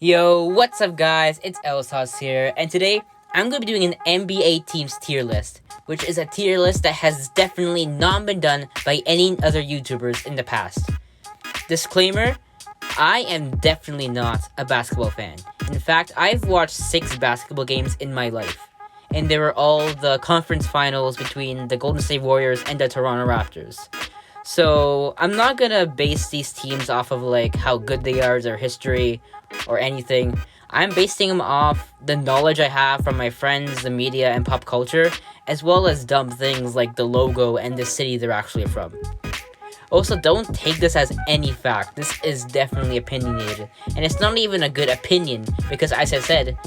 Yo, what's up guys? It's LSauce here, and today I'm going to be doing an NBA teams tier list, which is a tier list that has definitely not been done by any other YouTubers in the past. Disclaimer, I am definitely not a basketball fan. In fact, I've watched 6 basketball games in my life, and they were all the conference finals between the Golden State Warriors and the Toronto Raptors. So, I'm not gonna base these teams off of how good they are, their history, or anything. I'm basing them off the knowledge I have from my friends, the media, and pop culture, as well as dumb things like the logo and the city they're actually from. Also, don't take this as any fact. This is definitely opinionated, and it's not even a good opinion, because as I said,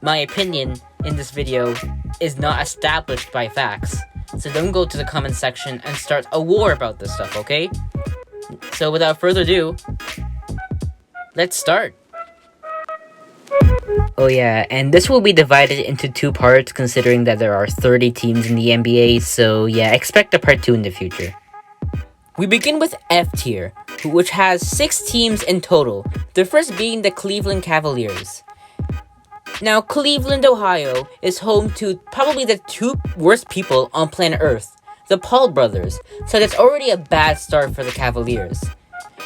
my opinion in this video is not established by facts. So don't go to the comment section and start a war about this stuff, okay? So without further ado, let's start. Oh yeah, and this will be divided into 2 parts considering that there are 30 teams in the NBA, so yeah, expect a part 2 in the future. We begin with F tier, which has 6 teams in total, the first being the Cleveland Cavaliers. Now, Cleveland, Ohio is home to probably the 2 worst people on planet Earth, the Paul brothers, so that's already a bad start for the Cavaliers.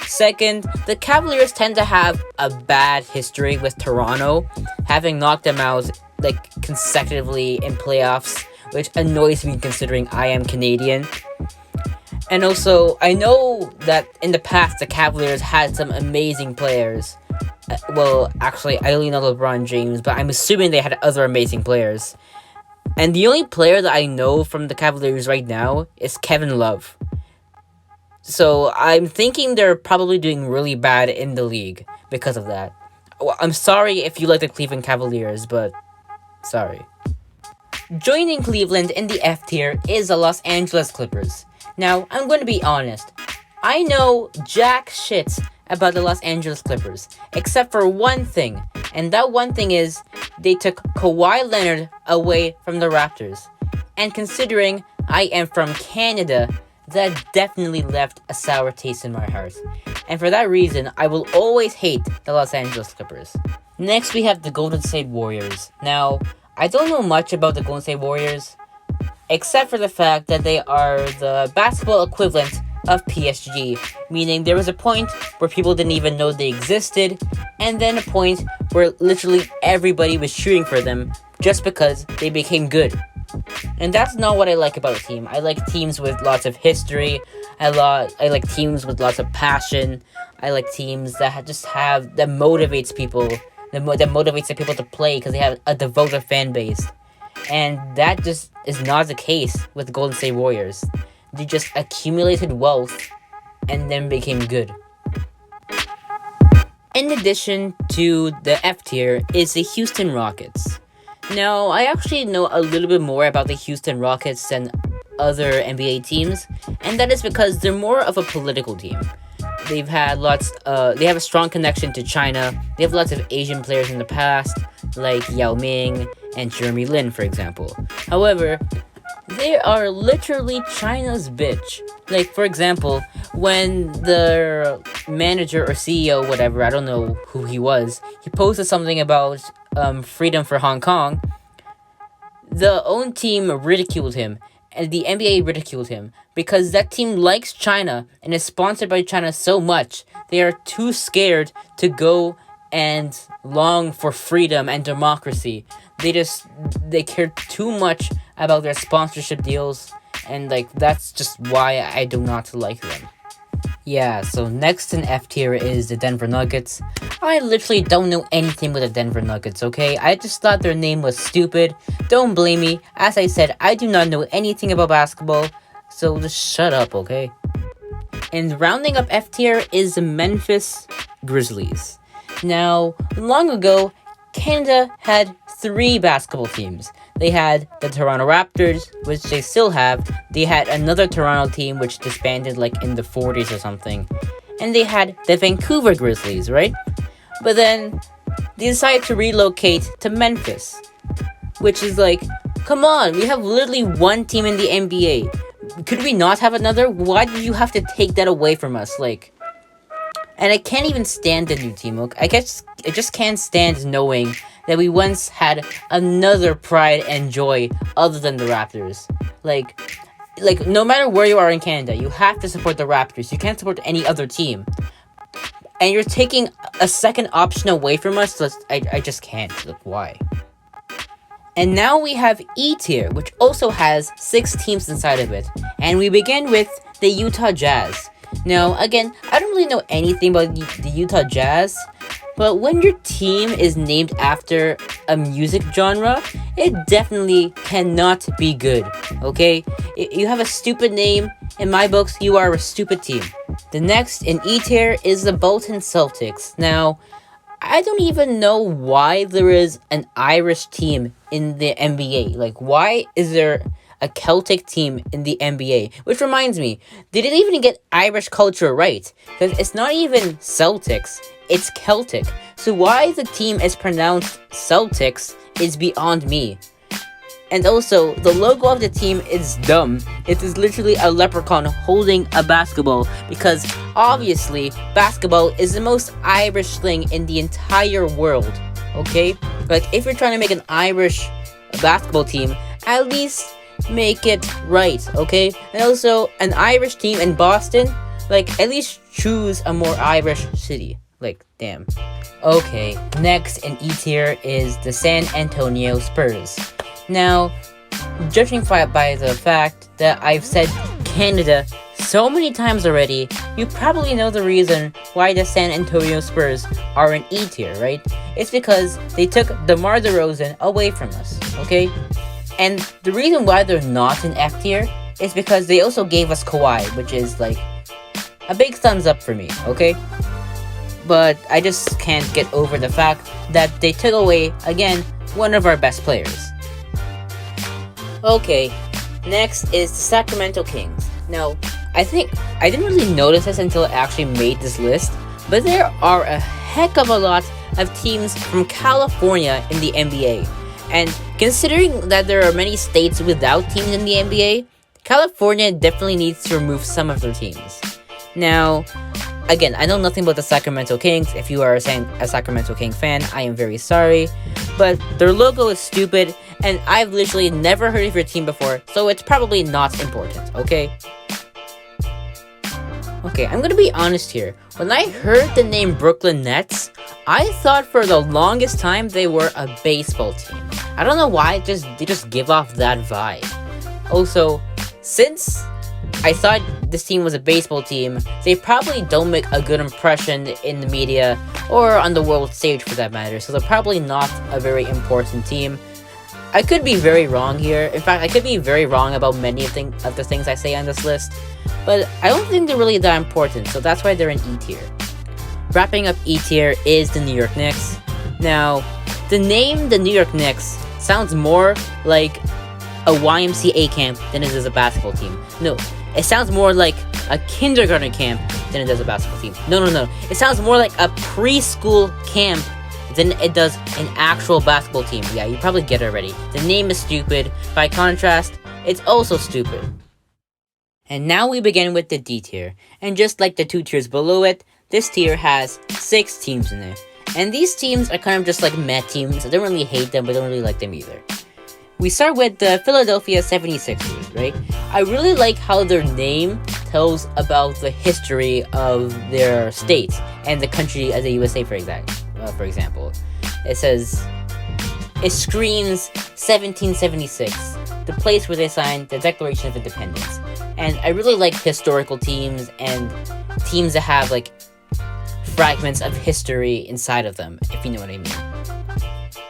Second, the Cavaliers tend to have a bad history with Toronto, having knocked them out consecutively in playoffs, which annoys me considering I am Canadian. And also, I know that in the past the Cavaliers had some amazing players. Well, actually, I only know LeBron James, but I'm assuming they had other amazing players. And the only player that I know from the Cavaliers right now is Kevin Love. So I'm thinking they're probably doing really bad in the league because of that. Well, I'm sorry if you like the Cleveland Cavaliers, but sorry. Joining Cleveland in the F tier is the Los Angeles Clippers. Now, I'm going to be honest. I know jack shit about the Los Angeles Clippers, except for one thing, and that one thing is they took Kawhi Leonard away from the Raptors. And considering I am from Canada, that definitely left a sour taste in my heart. And for that reason, I will always hate the Los Angeles Clippers. Next, we have the Golden State Warriors. Now, I don't know much about the Golden State Warriors, except for the fact that they are the basketball equivalent of PSG, meaning there was a point where people didn't even know they existed, and then a point where literally everybody was cheering for them just because they became good. And that's not what I like about a team. I like teams with lots of history. I like teams with lots of passion. I like teams that motivates people. That motivates the people to play because they have a devoted fan base. And that just is not the case with the Golden State Warriors. They just accumulated wealth and then became good. In addition to the F tier is the Houston Rockets. Now, I actually know a little bit more about the Houston Rockets than other NBA teams, and that is because they're more of a political team. They have a strong connection to China. They have lots of Asian players in the past, like Yao Ming and Jeremy Lin, for example. However, they are literally China's bitch. For example, when the manager or CEO, whatever, I don't know who he was, he posted something about freedom for Hong Kong, the own team ridiculed him, and the NBA ridiculed him, because that team likes China and is sponsored by China so much, they are too scared to go and long for freedom and democracy. They care too much about their sponsorship deals, and that's just why I do not like them. Yeah, so next in F tier is the Denver Nuggets. I literally don't know anything with the Denver Nuggets, okay? I just thought their name was stupid. Don't blame me. As I said, I do not know anything about basketball, so just shut up, okay? And rounding up F tier is the Memphis Grizzlies. Now, long ago, Canada had 3 basketball teams. They had the Toronto Raptors, which they still have. They had another Toronto team which disbanded in the 40s or something. And they had the Vancouver Grizzlies, right? But then they decided to relocate to Memphis, which is come on, we have literally one team in the NBA. Could we not have another? Why did you have to take that away from us? And I can't even stand the new team. Okay? I just can't stand knowing that we once had another pride and joy other than the Raptors. Like no matter where you are in Canada, you have to support the Raptors. You can't support any other team. And you're taking a second option away from us. So I just can't. Like, why? And now we have E tier, which also has 6 teams inside of it. And we begin with the Utah Jazz. Now, again, I don't really know anything about the Utah Jazz, but when your team is named after a music genre, it definitely cannot be good, okay? You have a stupid name. In my books, you are a stupid team. The next in E tier is the Bolton Celtics. Now, I don't even know why there is an Irish team in the NBA. Like, why is there a Celtic team in the NBA? Which reminds me, they didn't even get Irish culture right. Because it's not even Celtics, it's Celtic. So why the team is pronounced Celtics is beyond me. And also, the logo of the team is dumb. It is literally a leprechaun holding a basketball, because obviously, basketball is the most Irish thing in the entire world, okay? Like, if you're trying to make an Irish basketball team, at least make it right, okay? And also, an Irish team in Boston, like, at least choose a more Irish city. Like, damn. Okay, next in E tier is the San Antonio Spurs. Now, judging by the fact that I've said Canada so many times already, you probably know the reason why the San Antonio Spurs are in E tier, right? It's because they took DeMar DeRozan away from us, okay? And the reason why they're not in F tier is because they also gave us Kawhi, which is like a big thumbs up for me, okay? But I just can't get over the fact that they took away, again, one of our best players. Okay, next is the Sacramento Kings. Now, I think I didn't really notice this until I actually made this list, but there are a heck of a lot of teams from California in the NBA. And considering that there are many states without teams in the NBA, California definitely needs to remove some of their teams. Now, again, I know nothing about the Sacramento Kings. If you are a Sacramento King fan, I am very sorry. But their logo is stupid, and I've literally never heard of your team before, so it's probably not important, okay? Okay, I'm gonna be honest here. When I heard the name Brooklyn Nets, I thought for the longest time they were a baseball team. I don't know why, they just give off that vibe. Also, since I thought this team was a baseball team, they probably don't make a good impression in the media or on the world stage for that matter, so they're probably not a very important team. I could be very wrong here. In fact, I could be very wrong about many of the things I say on this list, but I don't think they're really that important, so that's why they're in E tier. Wrapping up E tier is the New York Knicks. Now, the name the New York Knicks sounds more like a YMCA camp than it is a basketball team. No, it sounds more like a kindergarten camp than it does a basketball team. No. It sounds more like a preschool camp than it does an actual basketball team. Yeah, you probably get it already. The name is stupid. By contrast, it's also stupid. And now we begin with the D tier. And just like the 2 tiers below it, this tier has 6 teams in it. And these teams are kind of just like meh teams. I don't really hate them, but I don't really like them either. We start with the Philadelphia 76ers, right? I really like how their name tells about the history of their state and the country as the USA, for example. It says, it screams 1776, the place where they signed the Declaration of Independence. And I really like historical teams and teams that have like fragments of history inside of them, if you know what I mean.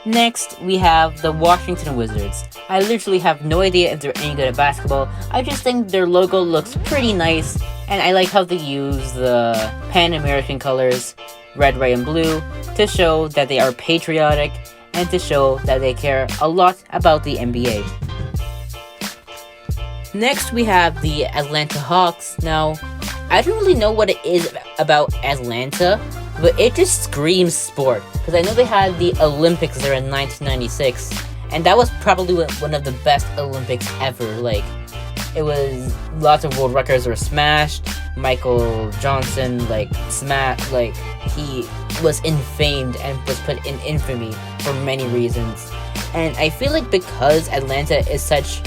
Next, we have the Washington Wizards. I literally have no idea if they're any good at basketball. I just think their logo looks pretty nice, and I like how they use the Pan-American colors, red, white, and blue, to show that they are patriotic and to show that they care a lot about the NBA. Next, we have the Atlanta Hawks. Now, I don't really know what it is about Atlanta, but it just screams sport, because I know they had the Olympics there in 1996, and that was probably one of the best Olympics ever. Like, It was lots of world records were smashed. Michael Johnson smashed, he was infamed and was put in infamy for many reasons. And I feel like because Atlanta is such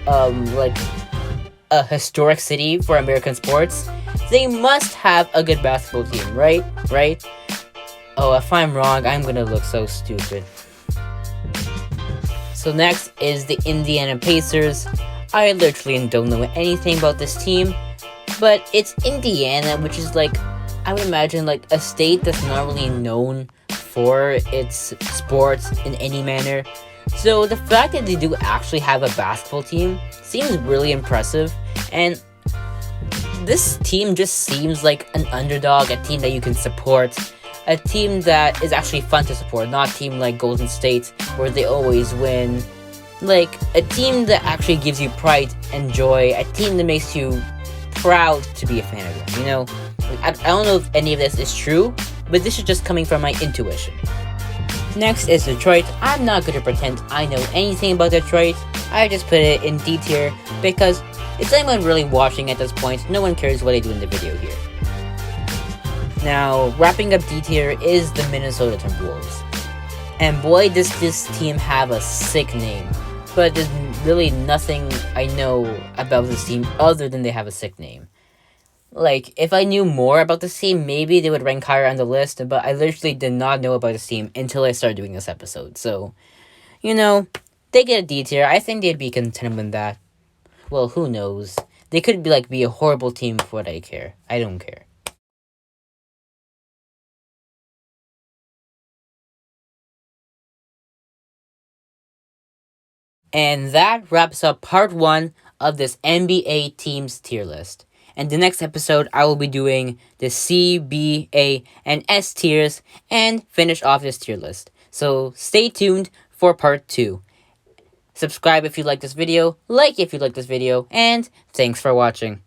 like a historic city for American sports, they must have a good basketball team, right? Right? Oh, if I'm wrong, I'm gonna look so stupid. So next is the Indiana Pacers. I literally don't know anything about this team, but it's Indiana, which is I would imagine a state that's not really known for its sports in any manner. So the fact that they do actually have a basketball team seems really impressive, and this team just seems like an underdog, a team that you can support, a team that is actually fun to support, not a team like Golden State where they always win. A team that actually gives you pride and joy, a team that makes you proud to be a fan of them, you know? I don't know if any of this is true, but this is just coming from my intuition. Next is Detroit. I'm not going to pretend I know anything about Detroit. I just put it in D tier because it's anyone really watching at this point. No one cares what I do in the video here. Now, wrapping up D tier is the Minnesota Timberwolves. And boy, does this team have a sick name. But there's really nothing I know about this team other than they have a sick name. If I knew more about this team, maybe they would rank higher on the list, but I literally did not know about this team until I started doing this episode. So, they get a D tier. I think they'd be content with that. Well, who knows? They could be a horrible team for what I care. I don't care. And that wraps up part 1 of this NBA teams tier list. And the next episode, I will be doing the C, B, A, and S tiers and finish off this tier list. So stay tuned for part 2. Subscribe if you like this video, like if you like this video, and thanks for watching.